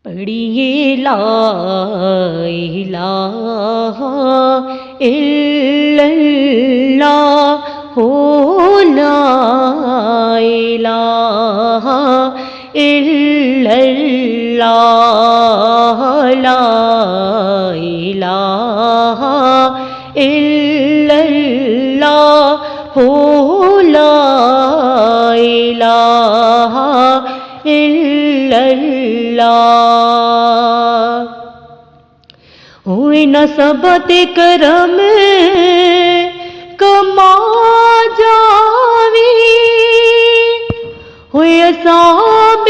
پڑھیے لا الہ الا اللہ ہو، لا الہ الا اللہ، لا الہ الا اللہ ہو، لا الہ الا اللہ۔ ہوئے نسبت کرم کما جاوی، ہوئے اصحاب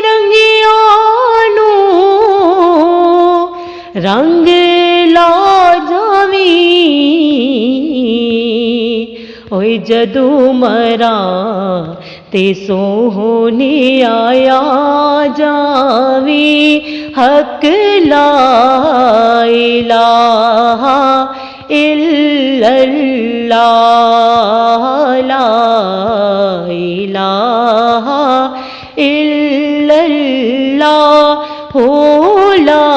رنگیانو رنگ لا جاوی، ہوئے جدو مرا تے سوہنے آیا جاوی، حق لا الہ الا اللہ، لا الہ الا اللہ ہو، لا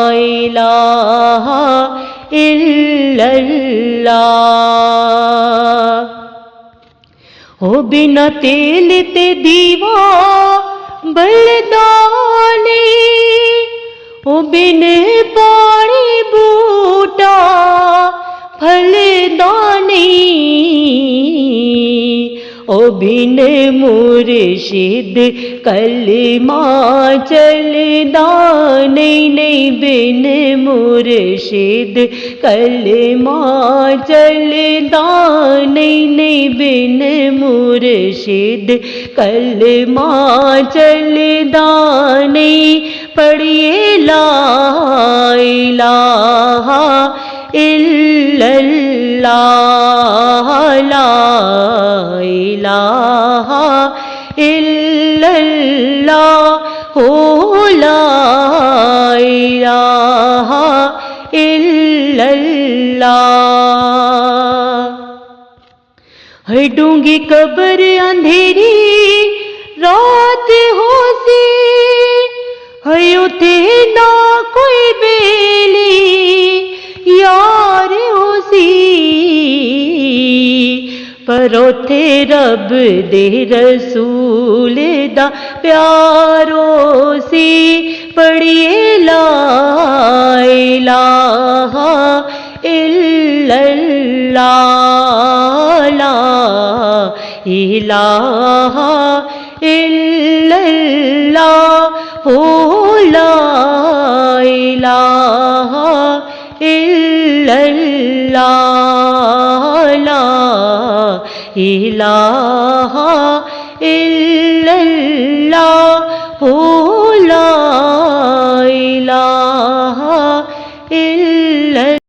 الہ الا اللہ۔ ہو بنا تیل تے دیوا بلدانی، ہو بن پانی بوٹا پھلدانی، او بن مرشد کلمہ چلدا نہیں، نہیں بن مرشد کلمہ چلدا نہیں، نہیں بن مرشد کلمہ چلدا نہیں۔ پڑھیے لا الہ الا اللہ، لا الہ الا اللہ ہو، لا الہ الا اللہ۔ ہے ڈونگی قبر اندھیری رات ہو سی، ہے اتھے نہ کوئی بیلی یار ہو سی، پر اتھے رب دے رسول دا پیارو سی۔ پڑھیے لا الہ الا اللہ، لا الہ الا اللہ ہو، لا الہ الا اللہ، لا الہ الا اللہ ہو۔